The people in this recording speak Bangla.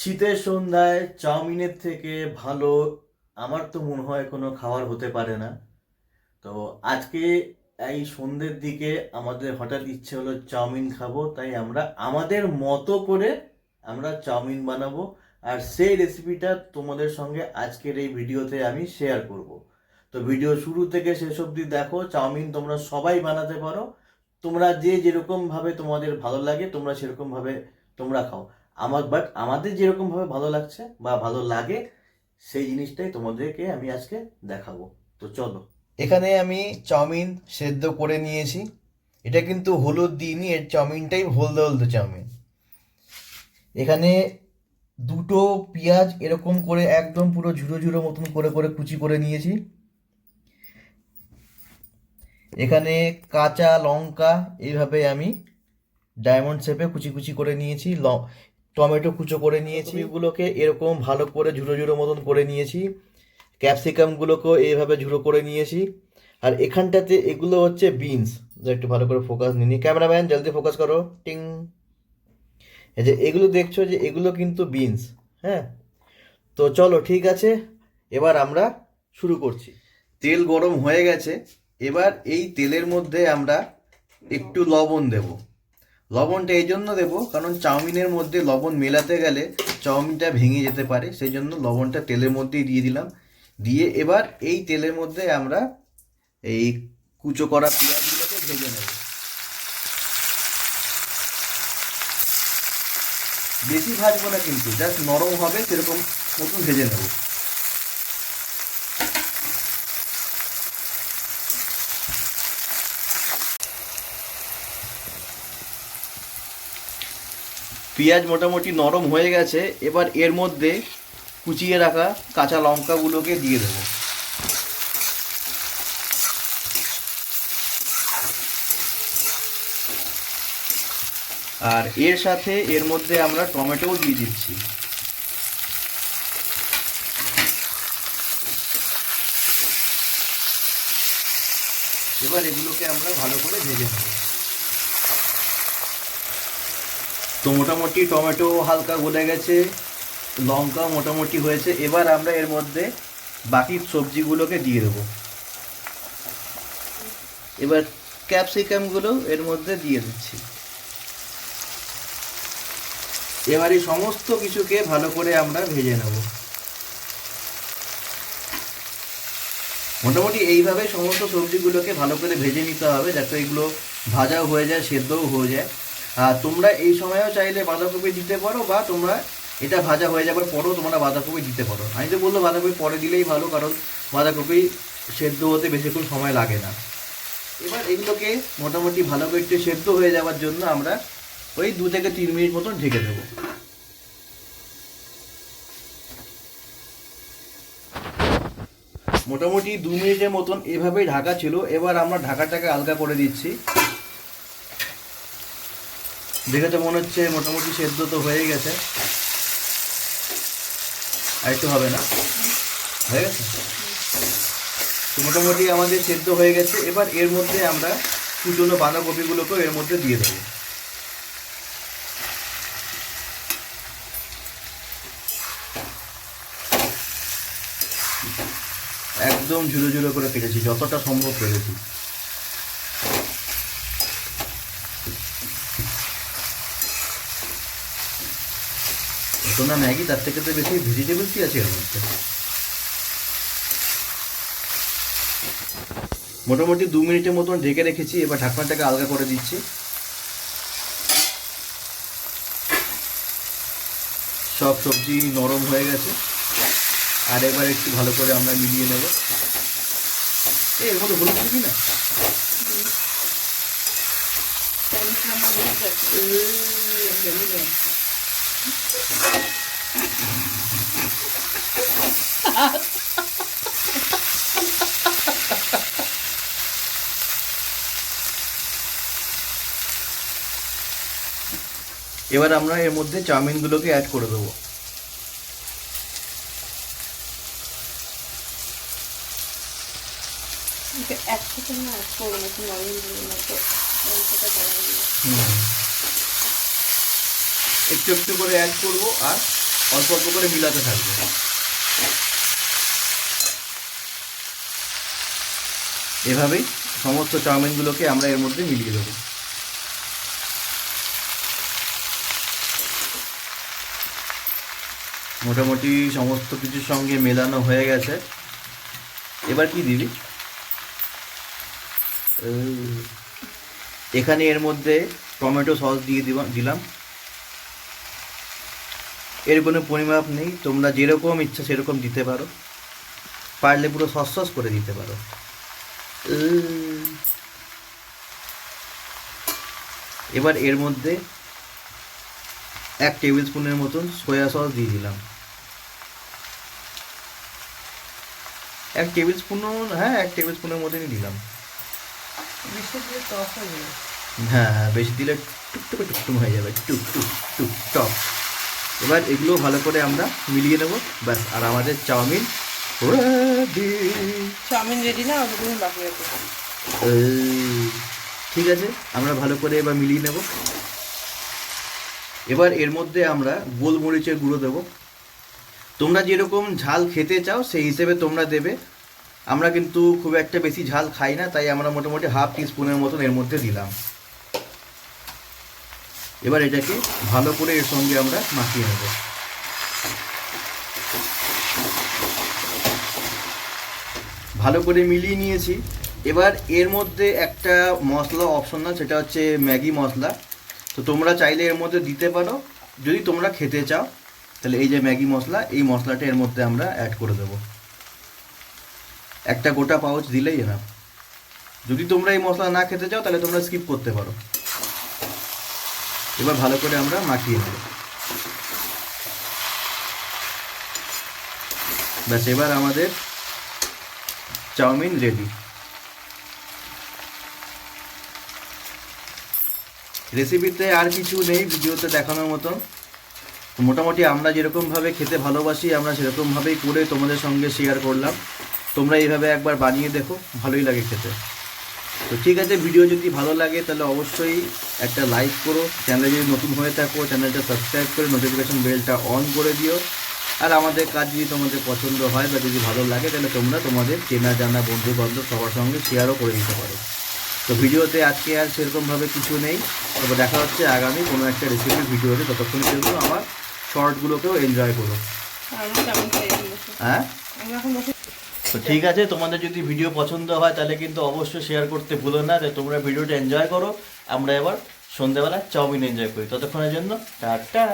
শীতের সন্ধ্যায় চাউমিনের থেকে ভালো আমার তো মনে হয় কোনো খাবার হতে পারে না। তো আজকে এই সন্ধ্যের দিকে আমাদের হঠাৎ ইচ্ছে হলো চাউমিন খাবো, তাই আমরা আমাদের মতো করে আমরা চাউমিন বানাবো। আর সেই রেসিপিটা তোমাদের সঙ্গে আজকের এই ভিডিওতে আমি শেয়ার করব। তো ভিডিও শুরু থেকে শেষ অবধি দেখো। চাউমিন তোমরা সবাই বানাতে পারো, তোমরা যে যেরকম ভাবে তোমাদের ভালো লাগে তোমরা সেরকম ভাবে তোমরা খাও। আমাদের যেরকম ভাবে ভালো লাগছে বা ভালো লাগে সেই জিনিসটাই তোমাদেরকে আমি আজকে দেখাবো। তো চলো, এখানে আমি চাউমিন সেদ্ধ করে নিয়েছি। এটা কিন্তু হলুদ দিইনি, এর চাউমিনটাই হলদে হলদে চাউমিন। এখানে দুটো পেঁয়াজ এরকম করে একদম পুরো ঝুড়ো ঝুড়ো মতন করে করে কুচি করে নিয়েছি। এখানে কাঁচা লঙ্কা এইভাবে আমি ডায়মন্ড শেপে কুচি কুচি করে নিয়েছি। টমেটো কুচো করে নিয়েছি, এগুলোকে এরকম ভালো করে ঝুড়ো ঝুড়ো মতন করে নিয়েছি। ক্যাপসিকামগুলোকেও এইভাবে ঝুড়ো করে নিয়েছি। আর এখানটাতে এগুলো হচ্ছে বিনস। একটু ভালো করে ফোকাস নিয়ে ক্যামেরাম্যান, জলদি ফোকাস করো, টিং। এই যে এগুলো দেখছো যে এগুলো কিন্তু বিনস। হ্যাঁ, তো চলো ঠিক আছে, এবার আমরা শুরু করছি। তেল গরম হয়ে গেছে, এবার এই তেলের মধ্যে আমরা একটু লবণ দেব। লবণটা এই জন্য দেবো কারণ চাউমিনের মধ্যে লবণ মেলাতে গেলে চাউমিনটা ভেঙে যেতে পারে, সেই জন্য লবণটা তেলের মধ্যেই দিয়ে দিলাম। দিয়ে এবার এই তেলের মধ্যে আমরা এই কুচো করা পেঁয়াজগুলোকে ভেজে নেব। বেশি ভাজবো না, কিন্তু জাস্ট নরম হবে সেরকম মতন ভেজে নেব। পেঁয়াজ মোটামুটি নরম হয়ে গেছে, এবার এর মধ্যে কুচিয়ে রাখা কাঁচা লঙ্কাগুলোকে দিয়ে দেবো। আর এর সাথে এর মধ্যে আমরা টমেটোও দিয়ে দিচ্ছি। এবার এগুলোকে আমরা ভালো করে ভেজে নেব। তো মোটামুটি টমেটো হালকা গলে গেছে, লঙ্কা মোটামুটি হয়েছে, এবার আমরা এর মধ্যে বাকি সবজিগুলোকে দিয়ে দেবো। এবার ক্যাপসিকামগুলো এর মধ্যে দিয়ে দিচ্ছি। এবার এই সমস্ত কিছুকে ভালো করে আমরা ভেজে নেব। মোটামুটি এইভাবে সমস্ত সবজিগুলোকে ভালো করে ভেজে নিতে হবে, যাতে এগুলো ভাজাও হয়ে যায়, সেদ্ধও হয়ে যায়। আর তোমরা এই সময়েও চাইলে বাঁধাকপি দিতে পারো, বা তোমরা এটা ভাজা হয়ে যাবার পরেও তোমরা বাঁধাকপি দিতে পারো। আমি তো বললো বাঁধাকপি পরে দিলেই ভালো, কারণ বাঁধাকপি সেদ্ধ হতে বেশিক্ষণ সময় লাগে না। এবার এগুলোকে মোটামুটি ভালো করে একটু সেদ্ধ হয়ে যাওয়ার জন্য আমরা ওই 2 থেকে 3 মিনিট মতন ঢেকে দেবো। মোটামুটি 2 মিনিটের মতন এভাবেই ঢাকা ছিল। এবার আমরা ঢাকাটাকে আলগা করে দিচ্ছি। দেখে তো মনে হচ্ছে মোটামুটি সেদ্ধ তো হয়ে গেছে, আর একটু হবে না, হয়ে গেছে। তো মোটামুটি আমাদের সেদ্ধ হয়ে গেছে। এবার এর মধ্যে আমরা কুচনো বাঁধাকপিগুলোকেও এর মধ্যে দিয়ে দেবো। একদম ঝুড়ো ঝুড়ো করে কেটেছি, যতটা সম্ভব কেটেছি। তো না ম্যাগি, তার থেকে তো বেশি ভেজিটেবলসই আছে এর মধ্যে। মোটামুটি 2 মিনিটের মতন ঢেকে রেখেছি, এবার ঢাকনাটাকে আলগা করে দিচ্ছি। সব সবজি নরম হয়ে গেছে, আর এবার একটু ভালো করে আমরা মিলিয়ে নেব। এর মধ্যে হলুদ দিবি না? এবার আমরা এর মধ্যে চাউমিনগুলোকে অ্যাড করে দেবো। একটু একটু করে অ্যাড করবো, আর অল্প অল্প করে মিলাতে থাকবে। এভাবেই সমস্ত চাউমিনগুলোকে আমরা এর মধ্যে মিলিয়ে দেবো। মোটামুটি সমস্ত কিছুর সঙ্গে মেলানো হয়ে গেছে। এবার কি দিবি? এখানে এর মধ্যে টমেটো সস দিয়ে দিলাম। এর কোনো পরিমাপ নেই, তোমরা যেরকম ইচ্ছা সেরকম দিতে পারো, পারলে পুরো সস করে দিতে পারো। এবার এর মধ্যে 1 টেবিল স্পুনের মতন সয়া সস দিয়ে দিলাম। 1 টেবিল স্পুনও, হ্যাঁ 1 টেবিল স্পুনের মতনই দিলাম। হ্যাঁ হ্যাঁ, বেশি দিলে টুকটুক টুকটুক হয়ে যাবে, টুক টুক টুক টক। এবার এগুলো ভালো করে আমরা মিলিয়ে নেবো, ব্যাস। আর আমাদের চাউমিন রেডি না, বাকি আছে। ঠিক আছে, আমরা ভালো করে এবার মিলিয়ে নেব। এবার এর মধ্যে আমরা গোলমরিচের গুঁড়ো দেবো। তোমরা যেরকম ঝাল খেতে চাও সেই হিসেবে তোমরা দেবে। আমরা কিন্তু খুব একটা বেশি ঝাল খাই না, তাই আমরা মোটামুটি 1/2 টিস্পুনের মতন এর মধ্যে দিলাম। এবার এটাকে ভালো করে এর সঙ্গে আমরা মাখিয়ে নেব। ভালো করে মিলিয়ে নিয়েছি। এবার এর মধ্যে একটা মশলা অপশনাল, সেটা হচ্ছে ম্যাগি মশলা। তো তোমরা চাইলে এর মধ্যে দিতে পারো, যদি তোমরা খেতে চাও। তাহলে এই যে ম্যাগি মশলা, এই মশলাটা এর মধ্যে আমরা অ্যাড করে দেবো। একটা গোটা পাউচ দিলেই না। যদি তোমরা এই মশলা না খেতে চাও তাহলে তোমরা স্কিপ করতে পারো। এবার ভালো করে আমরা মাখিয়ে নেব, ব্যাস। এবার আমাদের চাউমিন রেডি। রেসিপিতে আর কিছু নেই ভিডিওতে দেখানোর মতন। মোটামুটি আমরা যেরকমভাবে খেতে ভালোবাসি আমরা সেরকমভাবেই করে তোমাদের সঙ্গে শেয়ার করলাম। তোমরা এইভাবে একবার বানিয়ে দেখো, ভালোই লাগে খেতে। তো ঠিক আছে, ভিডিও যদি ভালো লাগে তাহলে অবশ্যই একটা লাইক করো। চ্যানেলে যদি নতুন হয়ে থাকো চ্যানেলটা সাবস্ক্রাইব করে নোটিফিকেশন বেলটা অন করে দিও। আর আমাদের কাজ যদি তোমাদের পছন্দ হয় বা যদি ভালো লাগে তাহলে তোমরা তোমাদের চেনা জানা বন্ধু বান্ধব সবার সঙ্গে শেয়ারও করে দিতে পারো। তো ভিডিওতে আজকে আর সেরকমভাবে কিছু নেই, তবে দেখা হচ্ছে আগামী কোনো একটা রেসিপির ভিডিওতে। ততক্ষণ পর্যন্ত আমার শর্টগুলোকেও এনজয় করো। হ্যাঁ, তো ঠিক আছে, তোমাদের যদি ভিডিও পছন্দ হয় তাহলে কিন্তু অবশ্যই শেয়ার করতে ভুলো না। যে তোমরা ভিডিওটা এনজয় করো, আমরা এবার সন্ধ্যেবেলা চাউমিন এনজয় করি। ততক্ষণের জন্য টাটা।